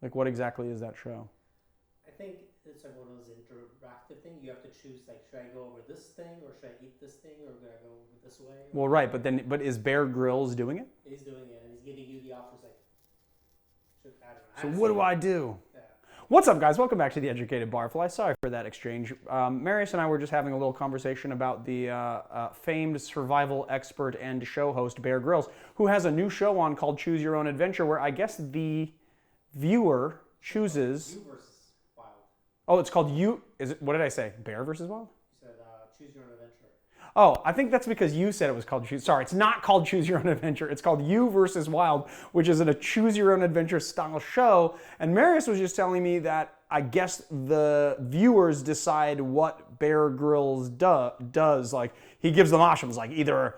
Like, what exactly is that show? I think it's like one of those interactive things. You have to choose, like, should I go over this thing, or should I eat this thing, or should I go over this way? Well, right, but is Bear Grylls doing it? He's doing it, and he's giving you the options, like, I don't know. So what do I do? Yeah. What's up, guys? Welcome back to The Educated Barfly. Sorry for that exchange. Marius and I were just having a little conversation about the famed survival expert and show host Bear Grylls, who has a new show on called Choose Your Own Adventure, where I guess the viewer chooses... You versus Wild. Oh, it's called You... Is it? What did I say? Bear versus Wild? You said Choose Your Own Adventure. Oh, I think that's because you said it was called Choose... Sorry, it's not called Choose Your Own Adventure. It's called You versus Wild, which is a Choose Your Own Adventure style show. And Marius was just telling me that I guess the viewers decide what Bear Grylls does. Like, he gives them options, like either,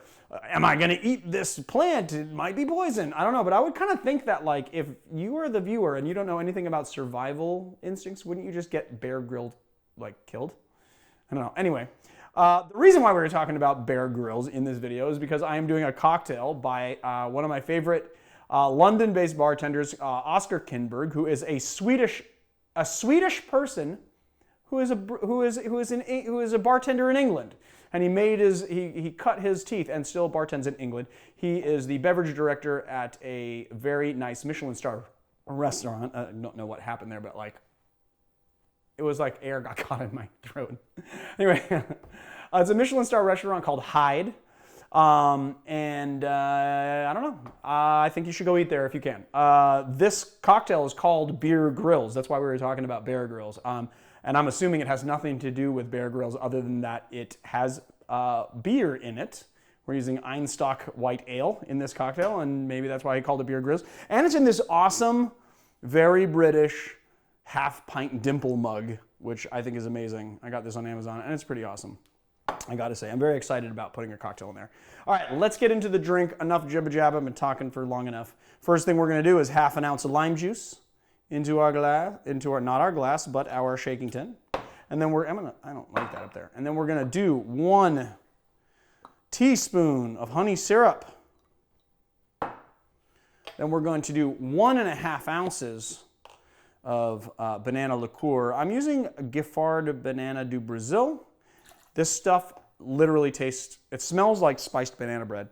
am I going to eat this plant? It might be poison. I don't know, but I would kind of think that, like, if you are the viewer and you don't know anything about survival instincts, wouldn't you just get Bear Grylls, like, killed? I don't know. Anyway. The reason why we were talking about Bear Grylls in this video is because I am doing a cocktail by one of my favorite London-based bartenders, Oskar Kinberg, who is a Swedish person who is a bartender in England, and he cut his teeth and still bartends in England. He is the beverage director at a very nice Michelin star restaurant. I don't know what happened there, but like. It was like air got caught in my throat. Anyway, it's a Michelin star restaurant called Hyde. I don't know. I think you should go eat there if you can. This cocktail is called Bear Grylls. That's why we were talking about Bear Grylls. And I'm assuming it has nothing to do with Bear Grylls other than that it has beer in it. We're using Einstock White Ale in this cocktail, and maybe that's why he called it Bear Grylls. And it's in this awesome, very British, half-pint dimple mug, which I think is amazing. I got this on Amazon, and it's pretty awesome. I gotta say, I'm very excited about putting a cocktail in there. All right, let's get into the drink. Enough jibba-jabba. I've been talking for long enough. First thing we're gonna do is half an ounce of lime juice into our glass, not our glass, but our shaking tin. And then I don't like that up there. And then we're gonna do 1 teaspoon of honey syrup. Then we're going to do 1.5 ounces of banana liqueur. I'm using Giffard Banana do Brazil. This stuff literally tastes, it smells like spiced banana bread.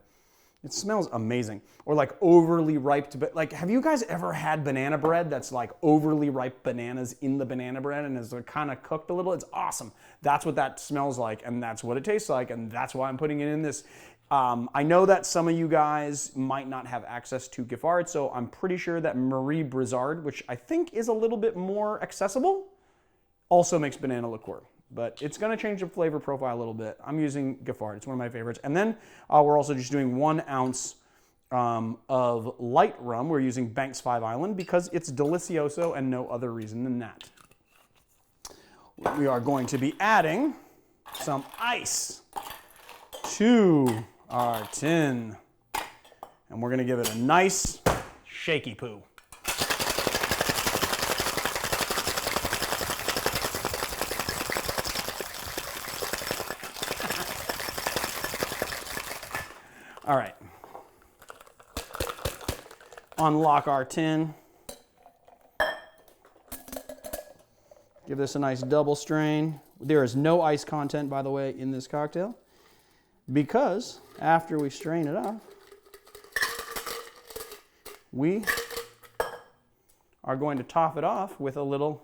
It smells amazing. Or like overly ripe, like have you guys ever had banana bread that's like overly ripe bananas in the banana bread and is kind of cooked a little? It's awesome. That's what that smells like, and that's what it tastes like, and that's why I'm putting it in this. I know that some of you guys might not have access to Giffard, so I'm pretty sure that Marie Brizard, which I think is a little bit more accessible, also makes banana liqueur. But it's going to change the flavor profile a little bit. I'm using Giffard. It's one of my favorites. And then we're also just doing 1 ounce of light rum. We're using Banks 5 Island because it's delicioso and no other reason than that. We are going to be adding some ice to our tin, and we're going to give it a nice shaky poo. All right. Unlock our tin. Give this a nice double strain. There is no ice content, by the way, in this cocktail, because after we strain it off, we are going to top it off with a little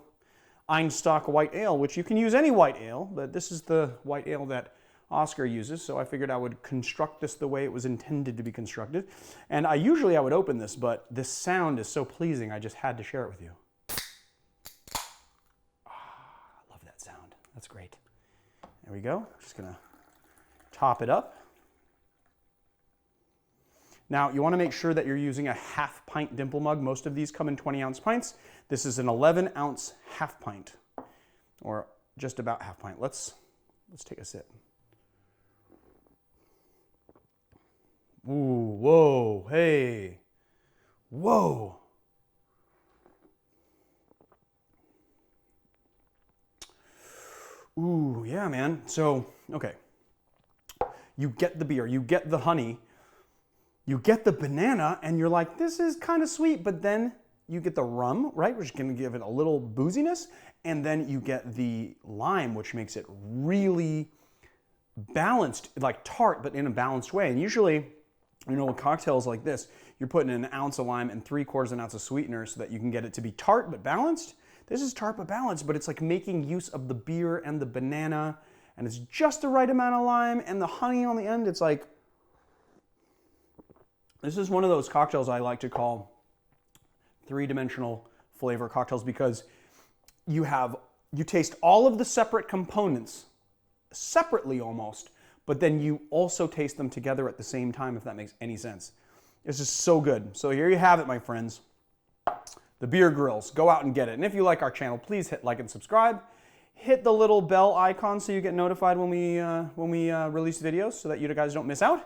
Einstock White Ale, which you can use any white ale, but this is the white ale that Oskar uses, so I figured I would construct this the way it was intended to be constructed. And usually I would open this, but this sound is so pleasing, I just had to share it with you. I love that sound. That's great. There we go. Just gonna top it up. Now, you want to make sure that you're using a half pint dimple mug. Most of these come in 20-ounce pints. This is an 11-ounce half pint, or just about half pint. Let's take a sip. Ooh, whoa, hey, whoa. Ooh, yeah, man. So, okay. You get the beer, you get the honey, you get the banana, and you're like, this is kind of sweet, but then you get the rum, right, which is going to give it a little booziness, and then you get the lime, which makes it really balanced, like tart, but in a balanced way. And usually, you know, with cocktails like this, you're putting an ounce of lime and 3/4 an ounce of sweetener so that you can get it to be tart but balanced. This is tart but balanced, but it's like making use of the beer and the banana, and it's just the right amount of lime and the honey on the end. It's like, this is one of those cocktails I like to call three-dimensional flavor cocktails, because you taste all of the separate components separately almost, but then you also taste them together at the same time, if that makes any sense. This is so good. So here you have it, my friends. The beer Grylls. Go out and get it. And if you like our channel, please hit like and subscribe. Hit the little bell icon so you get notified when we release videos, so that you guys don't miss out.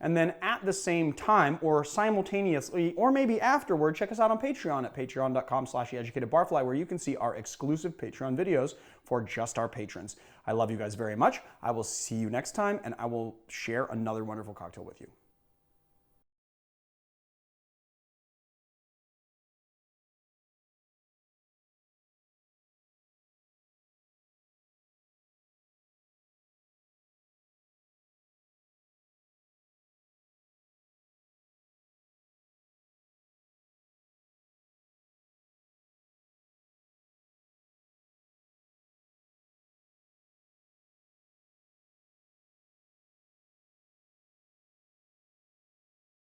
And then at the same time, or simultaneously, or maybe afterward, check us out on Patreon at patreon.com/theeducatedbarfly, where you can see our exclusive Patreon videos for just our patrons. I love you guys very much. I will see you next time, and I will share another wonderful cocktail with you.